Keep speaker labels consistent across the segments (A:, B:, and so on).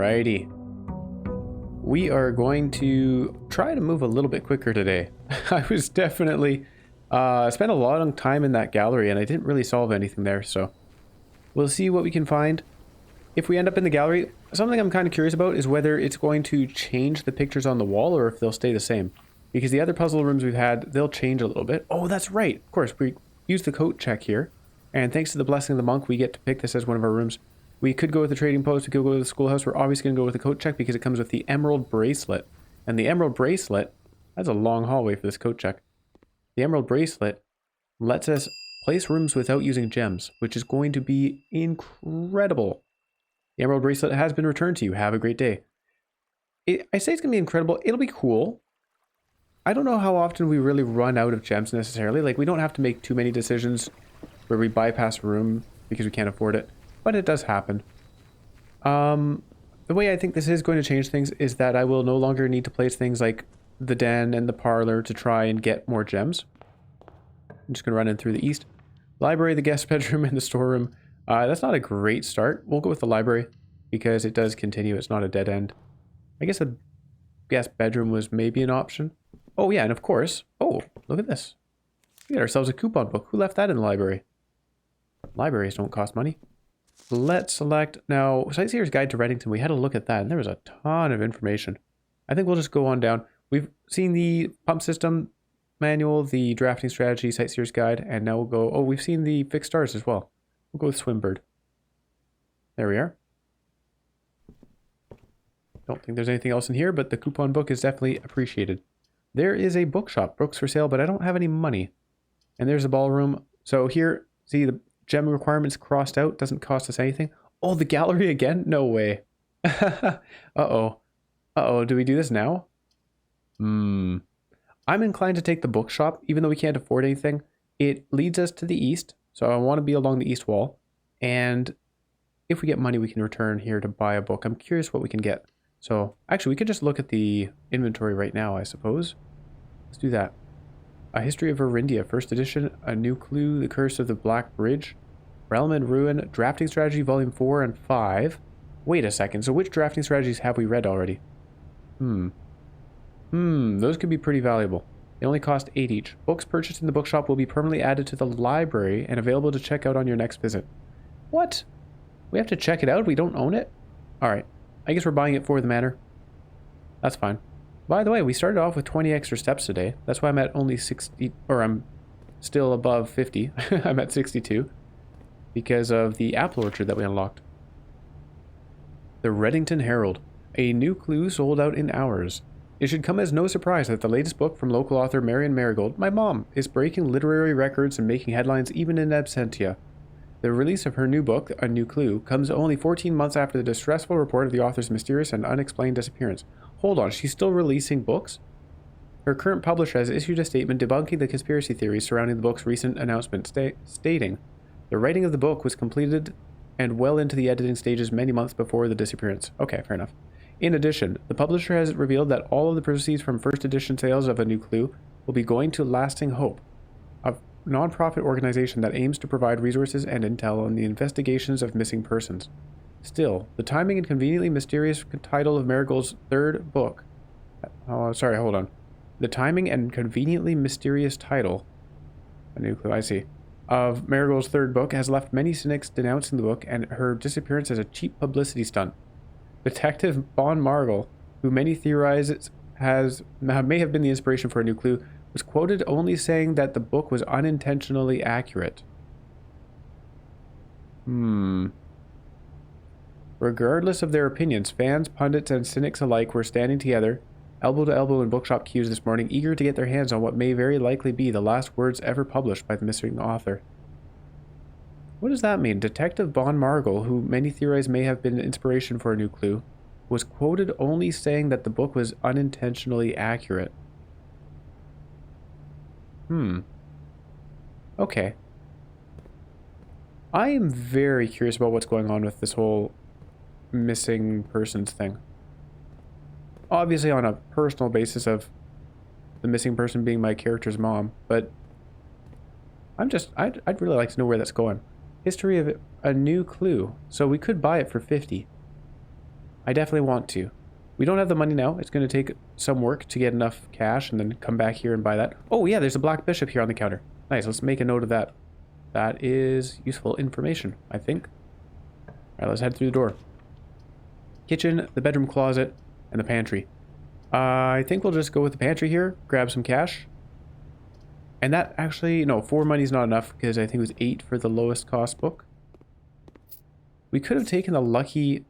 A: Alrighty. We are going to try to move a little bit quicker today. I was definitely spent a lot of time in that gallery and I didn't really solve anything there, so we'll see what we can find. If we end up in the gallery, something I'm kind of curious about is whether it's going to change the pictures on the wall or if they'll stay the same. Because the other puzzle rooms we've had, they'll change a little bit. Oh, that's right. Of course, we use the coat check here. And thanks to the blessing of the monk, we get to pick this as one of our rooms. We could go with the trading post, we could go with the schoolhouse. We're obviously going to go with the coat check because it comes with the emerald bracelet. And the emerald bracelet, that's a long hallway for this coat check. The emerald bracelet lets us place rooms without using gems, which is going to be incredible. The emerald bracelet has been returned to you. Have a great day. I say it's going to be incredible. It'll be cool. I don't know how often we really run out of gems necessarily. Like, we don't have to make too many decisions where we bypass a room because we can't afford it. But it does happen. The way I think this is going to change things is that I will no longer need to place things like the den and the parlor to try and get more gems. I'm just going to run in through the east. Library, the guest bedroom, and the storeroom. That's not a great start. We'll go with the library because it does continue. It's not a dead end. I guess the guest bedroom was maybe an option. Oh yeah, and of course, oh, look at this. We got ourselves a coupon book. Who left that in the library? Libraries don't cost money. Let's select, now, Sightseer's Guide to Reddington. We had a look at that, and there was a ton of information. I think we'll just go on down. We've seen the pump system manual, the drafting strategy, Sightseer's Guide, and now we'll go, oh, we've seen the fixed stars as well. We'll go with Swimbird. There we are. Don't think there's anything else in here, but the coupon book is definitely appreciated. There is a bookshop, books for sale, but I don't have any money. And there's a ballroom. So here, see the gem requirements crossed out, doesn't cost us anything. Oh, the gallery again? No way. Uh-oh. Uh-oh, do we do this now? I'm inclined to take the bookshop, even though we can't afford anything. It leads us to the east, so I want to be along the east wall. And if we get money, we can return here to buy a book. I'm curious what we can get. So, actually, we could just look at the inventory right now, I suppose. Let's do that. A History of Verindia, first edition, A New Clue, The Curse of the Black Bridge, Realm and Ruin, Drafting Strategy, Volume 4 and 5. Wait a second, so which drafting strategies have we read already? Those could be pretty valuable. They only cost 8 each. Books purchased in the bookshop will be permanently added to the library and available to check out on your next visit. What? We have to check it out? We don't own it? Alright, I guess we're buying it for the manor. That's fine. By the way, we started off with 20 extra steps today. That's why I'm at only 60, or I'm still above 50. I'm at 62 because of the apple orchard that we unlocked. The Reddington Herald. A new clue sold out in hours. It should come as no surprise that the latest book from local author Marion Marigold, my mom, is breaking literary records and making headlines even in absentia. The release of her new book, A New Clue, comes only 14 months after the distressful report of the author's mysterious and unexplained disappearance. Hold on, she's still releasing books? Her current publisher has issued a statement debunking the conspiracy theories surrounding the book's recent announcement, stating, the writing of the book was completed and well into the editing stages many months before the disappearance. Okay, fair enough. In addition, the publisher has revealed that all of the proceeds from first edition sales of A New Clue will be going to Lasting Hope, a non-profit organization that aims to provide resources and intel on the investigations of missing persons. Still, the timing and conveniently mysterious title of Marigold's third book... Oh, sorry, hold on. The timing and conveniently mysterious title... A New Clue, I see. Of Marigold's third book has left many cynics denouncing the book and her disappearance as a cheap publicity stunt. Detective Bon Margle, who many theorize may have been the inspiration for A New Clue, was quoted only saying that the book was unintentionally accurate. Regardless of their opinions, fans, pundits, and cynics alike were standing together, elbow to elbow in bookshop queues this morning, eager to get their hands on what may very likely be the last words ever published by the missing author. What does that mean? Detective Bon Margle, who many theorize may have been inspiration for A New Clue, was quoted only saying that the book was unintentionally accurate. Okay. I am very curious about what's going on with this whole missing persons thing. Obviously on a personal basis of the missing person being my character's mom, but I'd really like to know where that's going. History of A New Clue. So we could buy it for 50. I definitely want to. We don't have the money now. It's going to take some work to get enough cash and then come back here and buy that. Oh yeah, there's a black bishop here on the counter. Nice, let's make a note of that. That is useful information, I think. Alright, let's head through the door. Kitchen, the bedroom closet, and the pantry. I think we'll just go with the pantry here, grab some cash. And that actually, no, 4 money's not enough because I think it was 8 for the lowest cost book. We could have taken the lucky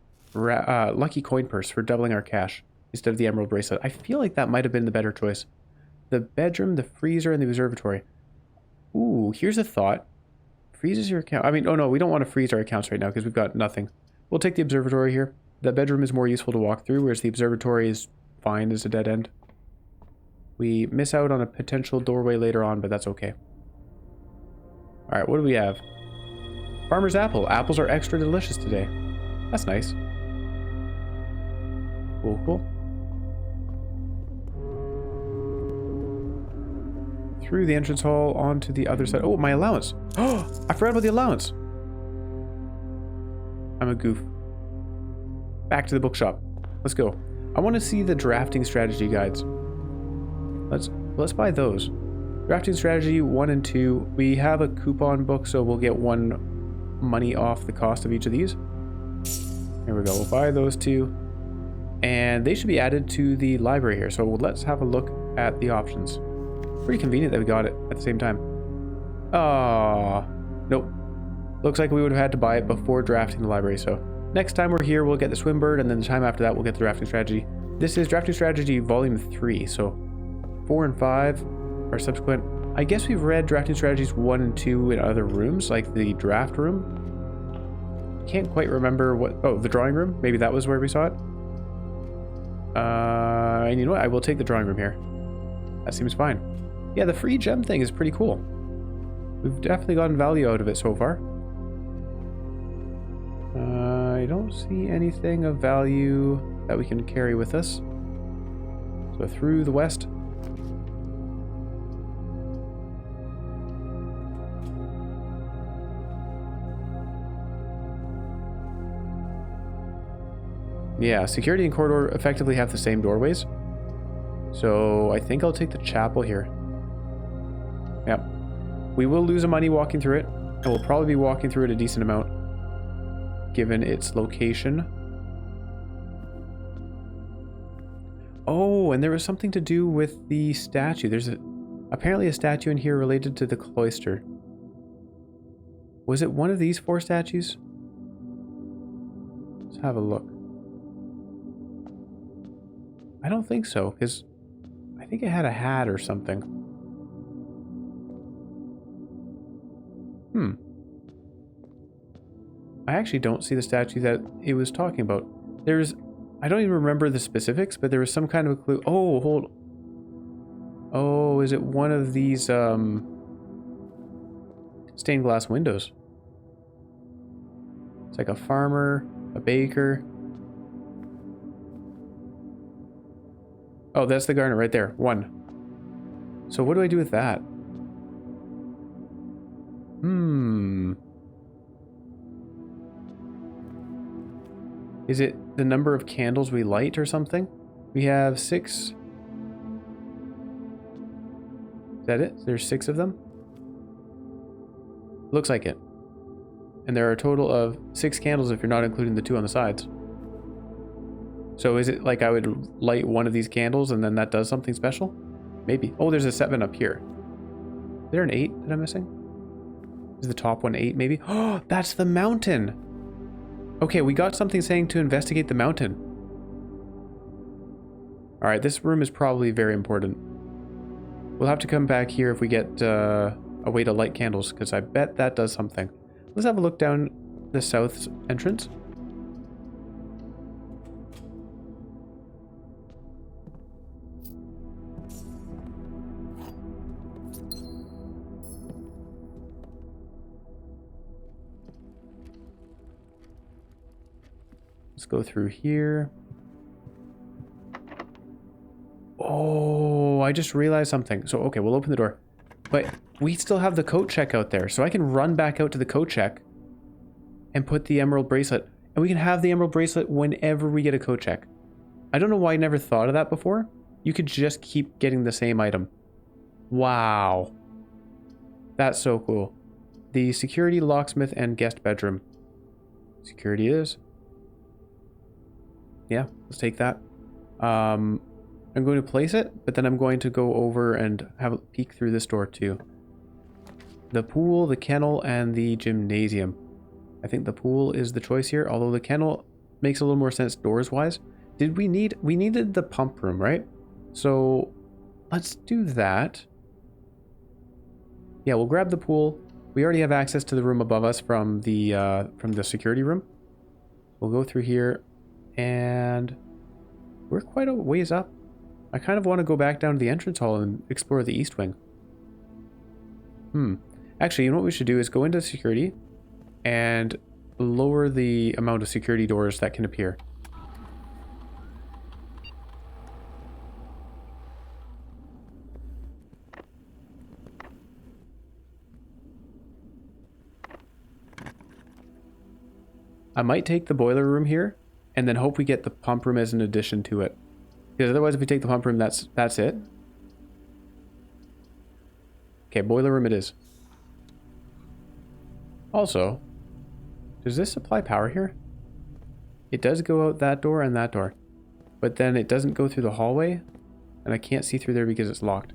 A: coin purse for doubling our cash instead of the emerald bracelet. I feel like that might have been the better choice. The bedroom, the freezer, and the observatory. Ooh, here's a thought. Freezes your account. I mean, oh no, we don't want to freeze our accounts right now because we've got nothing. We'll take the observatory here. The bedroom is more useful to walk through, whereas the observatory is fine as a dead end. We miss out on a potential doorway later on, but that's okay. Alright, what do we have? Farmer's apple. Apples are extra delicious today. That's nice. Cool, cool. Through the entrance hall onto the other side. Oh, my allowance. Oh, I forgot about the allowance. I'm a goof. Back to the bookshop. Let's go. I want to see the drafting strategy guides. Let's buy those. Drafting strategy 1 and 2. We have a coupon book, so we'll get 1 money off the cost of each of these. Here we go. We'll buy those 2. And they should be added to the library here. So let's have a look at the options. Pretty convenient that we got it at the same time. Ah, nope. Looks like we would have had to buy it before drafting the library. So next time we're here, we'll get the Swimbird, and then the time after that, we'll get the drafting strategy. This is drafting strategy volume 3. So 4 and 5 are subsequent. I guess we've read drafting strategies 1 and 2 in other rooms, like the draft room. Can't quite remember what. Oh, the drawing room. Maybe that was where we saw it. And you know what? I will take the drawing room here. That seems fine. Yeah, the free gem thing is pretty cool. We've definitely gotten value out of it so far. I don't see anything of value that we can carry with us. So through the west. Yeah, security and corridor effectively have the same doorways. So I think I'll take the chapel here. Yep. We will lose money walking through it, and we'll probably be walking through it a decent amount, given its location. Oh, and there was something to do with the statue. There's apparently a statue in here related to the cloister. Was it one of these 4 statues? Let's have a look. I don't think so, because I think it had a hat or something. I actually don't see the statue that it was talking about. I don't even remember the specifics, but there was some kind of a clue. Oh, Oh, is it one of these stained glass windows? It's like a farmer, a baker. Oh, that's the garnet right there. 1. So what do I do with that? Is it the number of candles we light or something? We have 6. Is that it? There's 6 of them? Looks like it. And there are a total of 6 candles if you're not including the 2 on the sides. So is it like I would light one of these candles and then that does something special? Maybe. Oh, there's a 7 up here. Is there an 8 that I'm missing? Is the top one 8 maybe? Oh, that's the mountain! Okay, we got something saying to investigate the mountain. Alright, this room is probably very important. We'll have to come back here if we get a way to light candles, because I bet that does something. Let's have a look down the south entrance. Let's go through here. Oh, I just realized something. So, okay, we'll open the door. But we still have the coat check out there. So I can run back out to the coat check and put the emerald bracelet. And we can have the emerald bracelet whenever we get a code check. I don't know why I never thought of that before. You could just keep getting the same item. Wow. That's so cool. The security, locksmith, and guest bedroom. Security is. Yeah, let's take that. I'm going to place it, but then I'm going to go over and have a peek through this door too. The pool, the kennel, and the gymnasium. I think the pool is the choice here, although the kennel makes a little more sense doors-wise. We needed the pump room, right? So let's do that. Yeah, we'll grab the pool. We already have access to the room above us from the security room. We'll go through here, and we're quite a ways up. I kind of want to go back down to the entrance hall and explore the east wing. Actually, you know what we should do is go into security and lower the amount of security doors that can appear. I might take the boiler room here and then hope we get the pump room as an addition to it. Because otherwise if we take the pump room, that's it. Okay, boiler room it is. Also, does this supply power here? It does go out that door and that door. But then it doesn't go through the hallway. And I can't see through there because it's locked.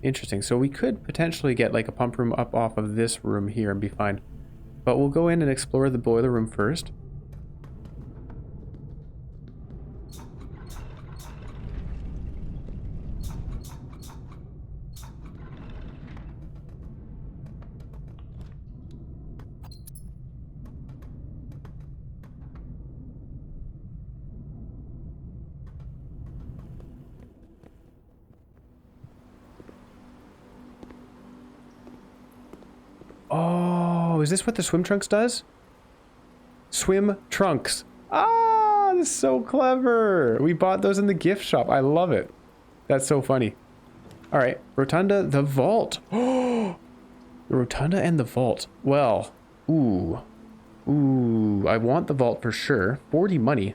A: Interesting. So we could potentially get like a pump room up off of this room here and be fine. But we'll go in and explore the boiler room first. Oh, is this what the swim trunks does? Swim trunks. Ah, that's so clever. We bought those in the gift shop. I love it. That's so funny. All right, rotunda, the vault. Oh, the rotunda and the vault. Well, ooh, I want the vault for sure. 40 money.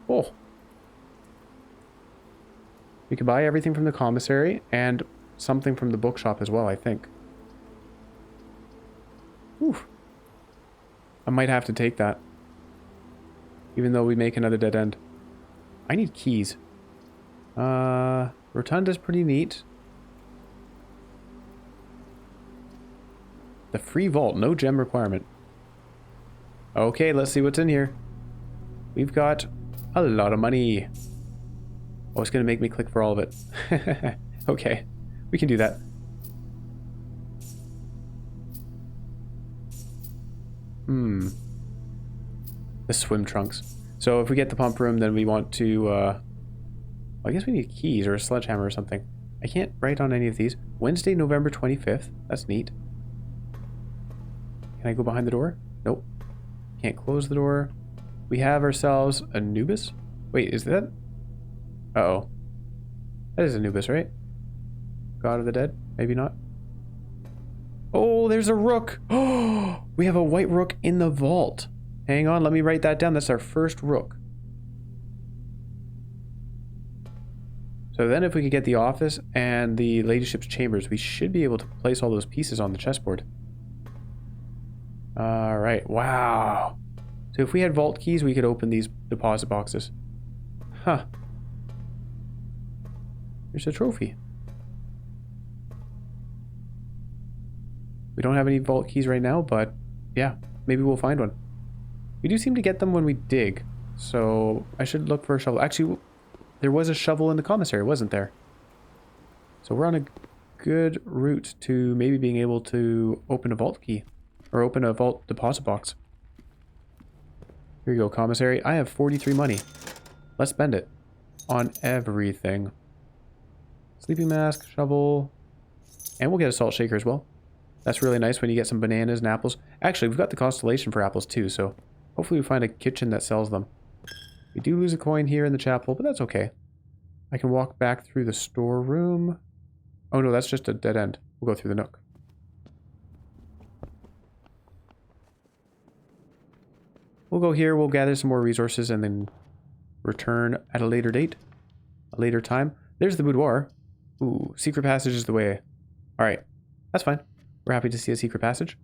A: Oh. We could buy everything from the commissary and something from the bookshop as well, I think. Ooh. I might have to take that. Even though we make another dead end. I need keys. Rotunda's pretty neat. The free vault, no gem requirement. Okay, let's see what's in here. We've got a lot of money. Oh, it's going to make me click for all of it. Okay, we can do that. The swim trunks. So if we get the pump room, then we want to, I guess we need keys or a sledgehammer or something. I can't write on any of these. Wednesday, November 25th. That's neat. Can I go behind the door? Nope. Can't close the door. We have ourselves Anubis. Wait, is that? Uh-oh. That is Anubis, right? God of the Dead? Maybe not. Oh, there's a rook. Oh, we have a white rook in the vault. Hang on, let me write that down. That's our first rook. So then if we could get the office and the ladyship's chambers, we should be able to place all those pieces on the chessboard. All right. Wow. So if we had vault keys, we could open these deposit boxes. Huh. Here's a trophy. We don't have any vault keys right now, but yeah, maybe we'll find one. We do seem to get them when we dig, so I should look for a shovel. Actually, there was a shovel in the commissary, wasn't there? So we're on a good route to maybe being able to open a vault key, or open a vault deposit box. Here you go, commissary. I have 43 money. Let's spend it on everything. Sleeping mask, shovel, and we'll get a salt shaker as well. That's really nice when you get some bananas and apples. Actually, we've got the constellation for apples too, so hopefully we find a kitchen that sells them. We do lose a coin here in the chapel, but that's okay. I can walk back through the storeroom. Oh no, that's just a dead end. We'll go through the nook. we'll go here, we'll gather some more resources, and then return at a later date. A later time. There's the boudoir. Ooh, secret passage is the way. Alright, that's fine. We're happy to see a secret passage.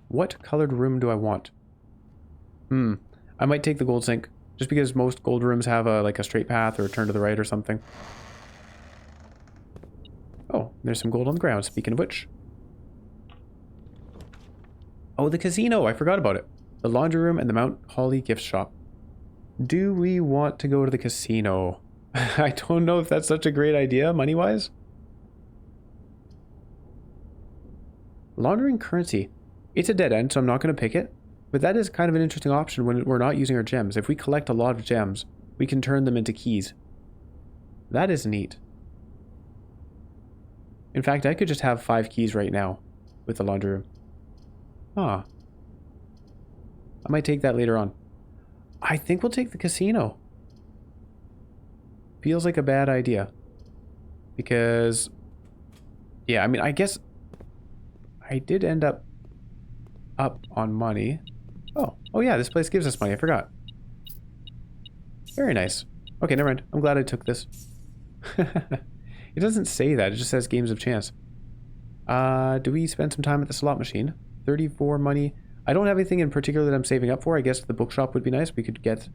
A: What colored room do I want? I might take the gold sink, just because most gold rooms have a like a straight path or a turn to the right or something. Oh, there's some gold on the ground, speaking of which. Oh, the casino! I forgot about it. The laundry room and the Mount Holly gift shop. Do we want to go to the casino? I don't know if that's such a great idea, money-wise. Laundering currency. It's a dead end, so I'm not going to pick it. But that is kind of an interesting option when we're not using our gems. If we collect a lot of gems, we can turn them into keys. That is neat. In fact, I could just have 5 keys right now with the laundry room. Huh. I might take that later on. I think we'll take the casino. Feels like a bad idea. Because... yeah, I mean, I guess... I did end up on money. Oh yeah, this place gives us money. I forgot. Very nice. Okay, never mind. I'm glad I took this. It doesn't say that. It just says games of chance. Do we spend some time at the slot machine? 34 money. I don't have anything in particular that I'm saving up for. I guess the bookshop would be nice. We could get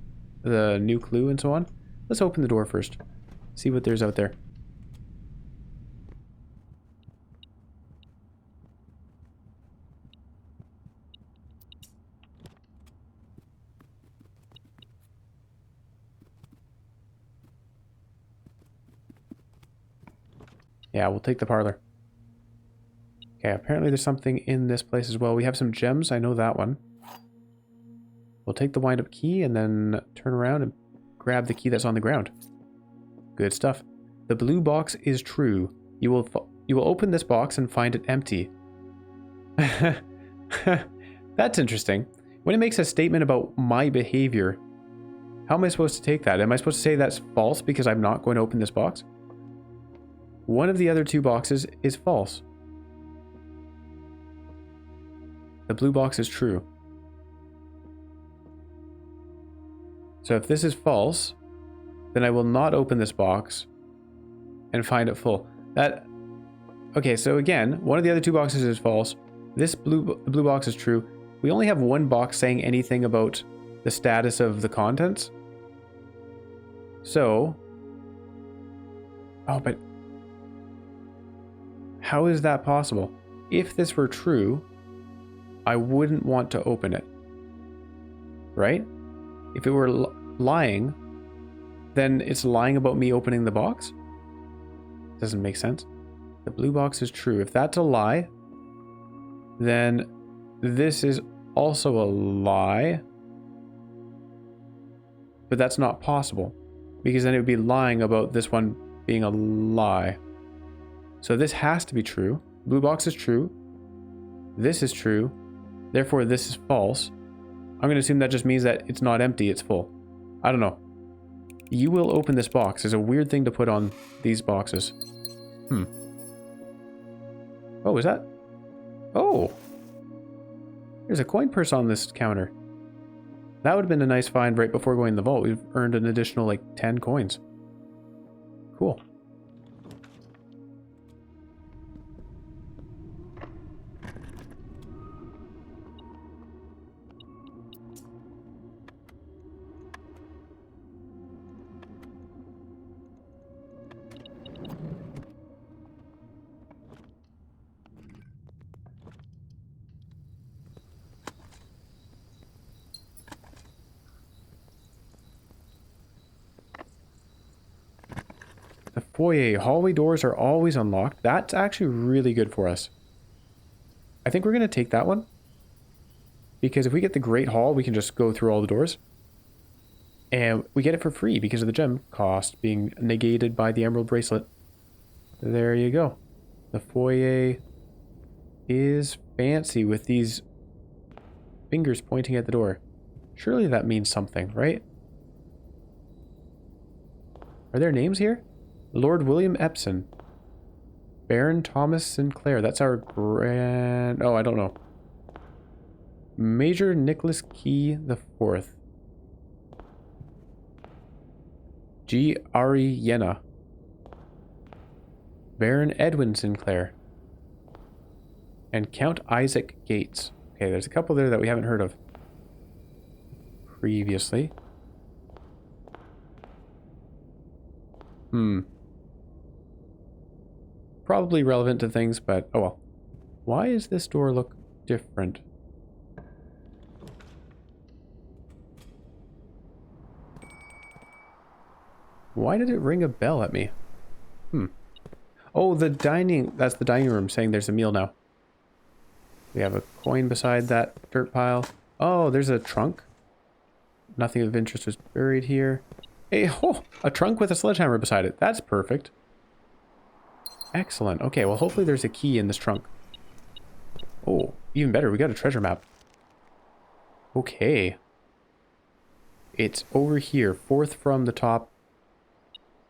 A: the new clue and so on. Let's open the door first. See what there's out there. Yeah, we'll take the parlor. Okay, apparently there's something in this place as well. We have some gems. I know that one. We'll take the wind-up key and then turn around and grab the key that's on the ground. Good stuff. The blue box is true. You will open this box and find it empty. That's interesting. When it makes a statement about my behavior, how am I supposed to take that? Am I supposed to say that's false because I'm not going to open this box? One of the other 2 boxes is false. The blue box is true. So if this is false, then I will not open this box and find it full. Okay, so again, one of the other 2 boxes is false. This blue box is true. We only have 1 box saying anything about the status of the contents. So... oh, but... how is that possible? If this were true, I wouldn't want to open it. Right? If it were lying, then it's lying about me opening the box? Doesn't make sense. The blue box is true. If that's a lie, then this is also a lie. But that's not possible, because then it would be lying about this one being a lie. So this has to be true. Blue box is true. This is true. Therefore, this is false. I'm going to assume that just means that it's not empty, it's full. I don't know. You will open this box is a weird thing to put on these boxes. Oh, is that? Oh! There's a coin purse on this counter. That would have been a nice find right before going in the vault. We've earned an additional, like, 10 coins. Cool. The foyer hallway doors are always unlocked. That's actually really good for us. I think we're going to take that one. Because if we get the Great Hall, we can just go through all the doors. And we get it for free because of the gem cost being negated by the emerald bracelet. There you go. The foyer is fancy with these fingers pointing at the door. Surely that means something, right? Are there names here? Lord William Epson. Baron Thomas Sinclair. That's our grand... oh, I don't know. Major Nicholas Key the Fourth. G. Ari Yenna. Baron Edwin Sinclair. And Count Isaac Gates. Okay, there's a couple there that we haven't heard of previously. Probably relevant to things, but oh well. Why does this door look different? Why did it ring a bell at me? Oh, that's the dining room saying there's a meal now. We have a coin beside that dirt pile. Oh, there's a trunk. Nothing of interest was buried here. Hey, oh, a trunk with a sledgehammer beside it. That's perfect. Excellent. Okay, well, hopefully there's a key in this trunk. Oh, even better, we got a treasure map. Okay. It's over here, fourth from the top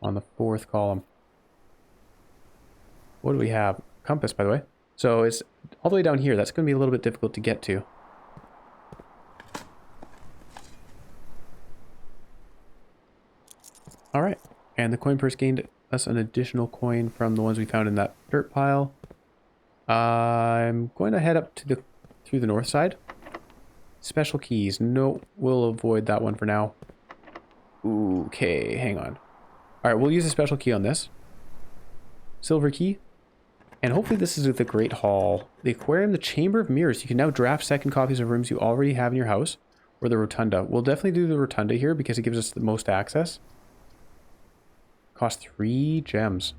A: on the fourth column. What do we have? Compass, by the way. So it's all the way down here. That's going to be a little bit difficult to get to. Alright, and the coin purse gained us an additional coin from the ones we found in that dirt pile. I'm going to head up to through the north side. Special keys. No, we'll avoid that one for now. Okay, hang on. Alright, we'll use a special key on this. Silver key. And hopefully this is the Great Hall. The Aquarium, the Chamber of Mirrors. You can now draft second copies of rooms you already have in your house. Or the Rotunda. We'll definitely do the Rotunda here because it gives us the most access. Cost 3 gems.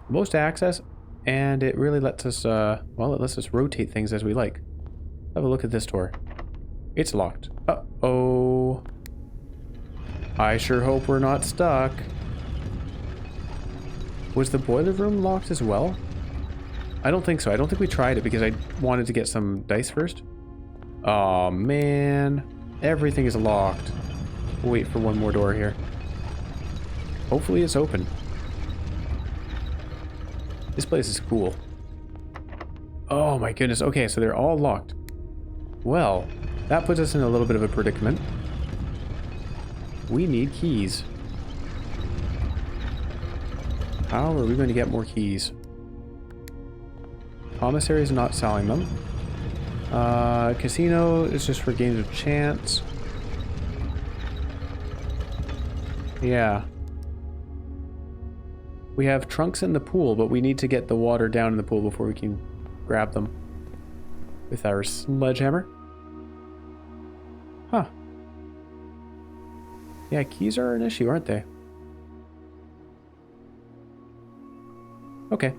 A: Most access, and it really lets us, well, it lets us rotate things as we like. Have a look at this door. It's locked. Uh-oh. I sure hope we're not stuck. Was the boiler room locked as well? I don't think so. I don't think we tried it because I wanted to get some dice first. Oh man. Everything is locked. We'll wait for one more door here. Hopefully it's open. This place is cool. Oh my goodness. Okay, so they're all locked. Well, that puts us in a little bit of a predicament. We need keys. How are we going to get more keys? Commissary is not selling them. Casino is just for games of chance. Yeah. We have trunks in the pool, but we need to get the water down in the pool before we can grab them with our sledgehammer. Huh. Yeah, keys are an issue, aren't they? Okay.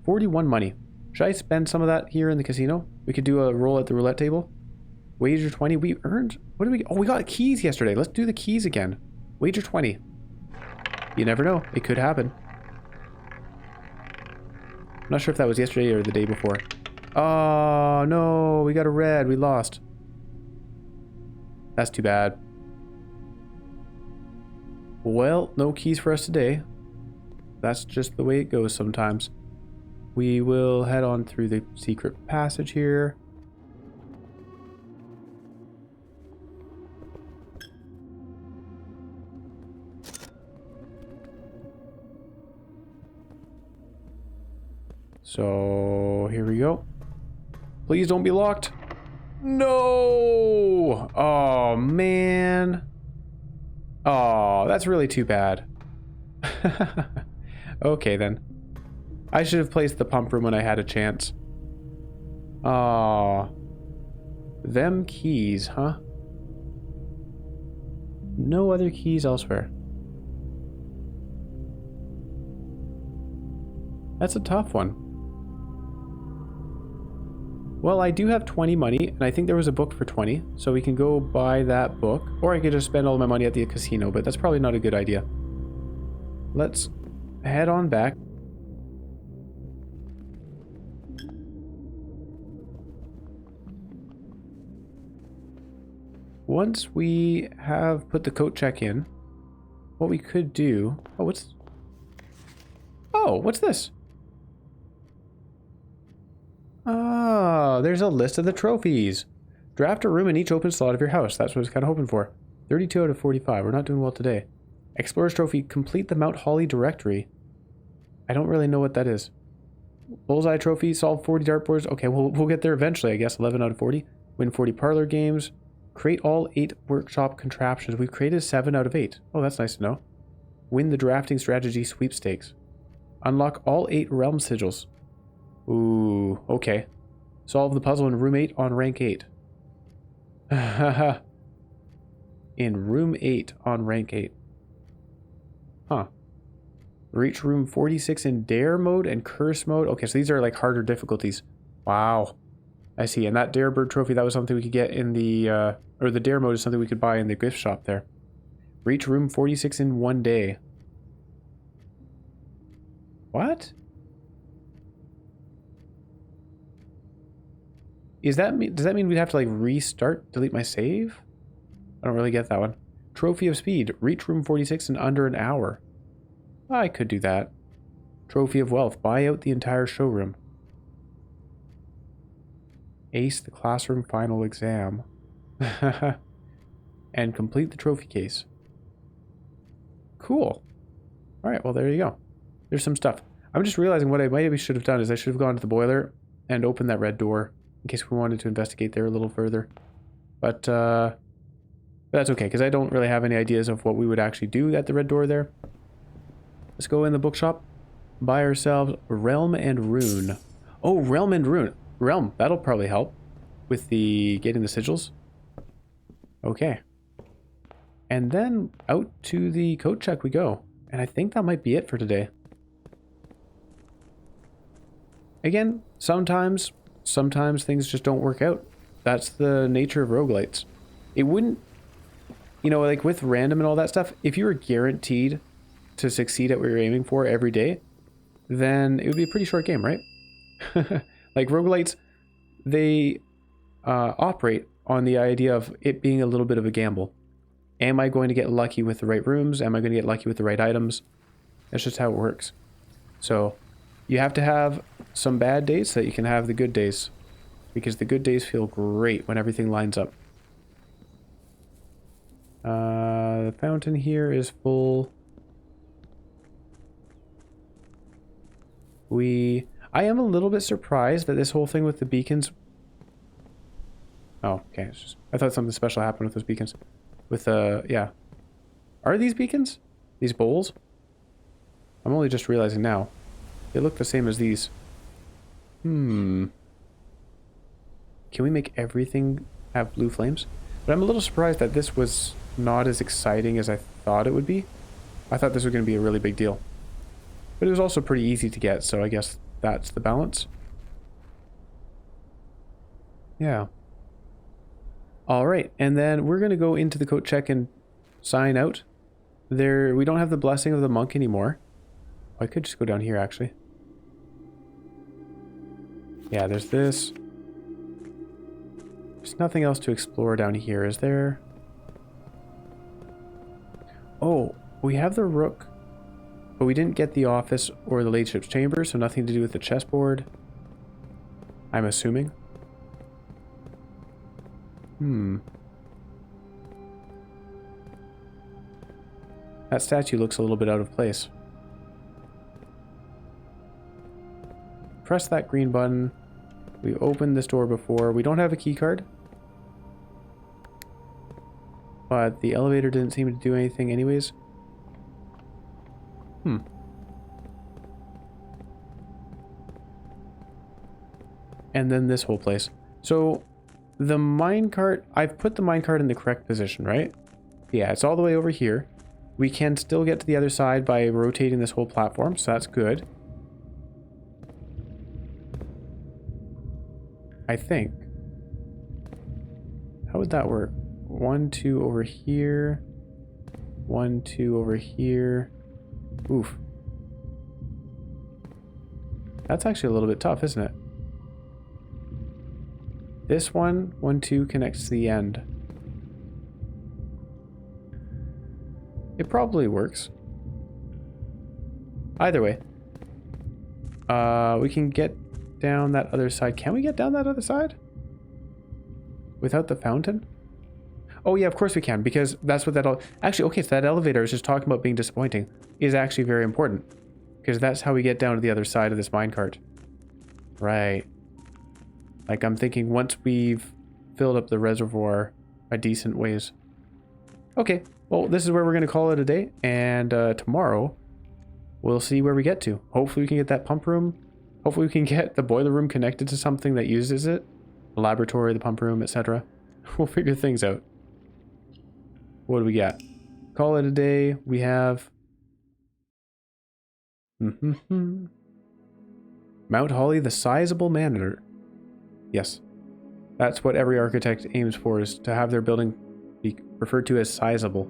A: $41 money. Should I spend some of that here in the casino? We could do a roll at the roulette table. Wager 20. We earned... What did we... Oh, we got keys yesterday. Let's do the keys again. Wager 20. You never know. It could happen. I'm not sure if that was yesterday or the day before. Oh, no. We got a red. We lost. That's too bad. Well, no keys for us today. That's just the way it goes sometimes. We will head on through the secret passage here. So, here we go. Please don't be locked. No! Oh, man. Oh, that's really too bad. Okay, then. I should have placed the pump room when I had a chance. Aw. Them keys, huh? No other keys elsewhere. That's a tough one. Well, I do have 20 money, and I think there was a book for 20, so we can go buy that book. Or I could just spend all my money at the casino, but that's probably not a good idea. Let's head on back. once we have put the coat check in, what we could do... Oh, what's this? Oh, there's a list of the trophies. Draft a room in each open slot of your house. That's what I was kind of hoping for. 32 out of 45. We're not doing well today. Explorer's Trophy. Complete the Mount Holly directory. I don't really know what that is. Bullseye Trophy. Solve 40 dartboards. Okay, we'll get there eventually, I guess. 11 out of 40. Win 40 parlor games. Create all 8 workshop contraptions. We've created 7 out of 8. Oh, that's nice to know. Win the drafting strategy sweepstakes. Unlock all 8 realm sigils. Ooh, okay. Solve the puzzle in room 8 on rank 8. In room 8 on rank 8. Huh. Reach room 46 in dare mode and curse mode. Okay, so these are like harder difficulties. Wow. I see. And that dare bird trophy, that was something we could get in the, or the dare mode is something we could buy in the gift shop there. Reach room 46 in 1 day. What? Does that mean we'd have to like restart, delete my save? I don't really get that one. Trophy of Speed. Reach room 46 in under an hour. I could do that. Trophy of Wealth. Buy out the entire showroom. Ace the classroom final exam. And complete the trophy case. Cool. Alright, well there you go. There's some stuff. I'm just realizing what I maybe should have done is I should have gone to the boiler and opened that red door in case we wanted to investigate there a little further. But that's okay, because I don't really have any ideas of what we would actually do at the red door there. Let's go in the bookshop. Buy ourselves Realm and Rune. Oh, Realm and Rune. Realm, that'll probably help with the getting the sigils. Okay. And then out to the coat check we go. And I think that might be it for today. Again, sometimes things just don't work out. That's the nature of roguelites. It wouldn't, you know, like with random and all that stuff, if you were guaranteed to succeed at what you're aiming for every day, then it would be a pretty short game, right? Like roguelites, they operate on the idea of it being a little bit of a gamble. Am I going to get lucky with the right rooms? Am I going to get lucky with the right items? That's just how it works. So you have to have some bad days so that you can have the good days. Because the good days feel great when everything lines up. The fountain here is full. I am a little bit surprised that this whole thing with the beacons... Oh, okay. I thought something special happened with those beacons. With, yeah. Are these beacons? These bowls? I'm only just realizing now. They look the same as these. Can we make everything have blue flames? But I'm a little surprised that this was not as exciting as I thought it would be. I thought this was going to be a really big deal. But it was also pretty easy to get, so I guess that's the balance. Yeah. Alright, and then we're going to go into the coat check and sign out. We don't have the blessing of the monk anymore. I could just go down here, actually. Yeah, there's this. There's nothing else to explore down here, is there? Oh, we have the rook. But we didn't get the office or the late ship's chamber, so nothing to do with the chessboard. I'm assuming. That statue looks a little bit out of place. Press that green button. We opened this door before. We don't have a key card. But the elevator didn't seem to do anything anyways. And then this whole place. So the minecart, I've put the minecart in the correct position, right? Yeah, it's all the way over here. We can still get to the other side by rotating this whole platform, so that's good. I think. How would that work? 1, 2 over here. 1, 2 over here. Oof. That's actually a little bit tough, isn't it? This one, 1, 2 connects to the end. probably works. Either way. We can get down that other side. Can we get down that other side? Without the fountain? Oh yeah, of course we can, because that's what that... Actually, okay, so that elevator I was just talking about being disappointing is actually very important. Because that's how we get down to the other side of this minecart. Right. Like, I'm thinking once we've filled up the reservoir a decent ways. Okay, well, this is where we're going to call it a day. And tomorrow, we'll see where we get to. Hopefully we can get that pump room. Hopefully we can get the boiler room connected to something that uses it. The laboratory, the pump room, etc. We'll figure things out. What do we got? Call it a day. We have... Mount Holly, the sizable manor. Yes. That's what every architect aims for, is to have their building be referred to as sizable.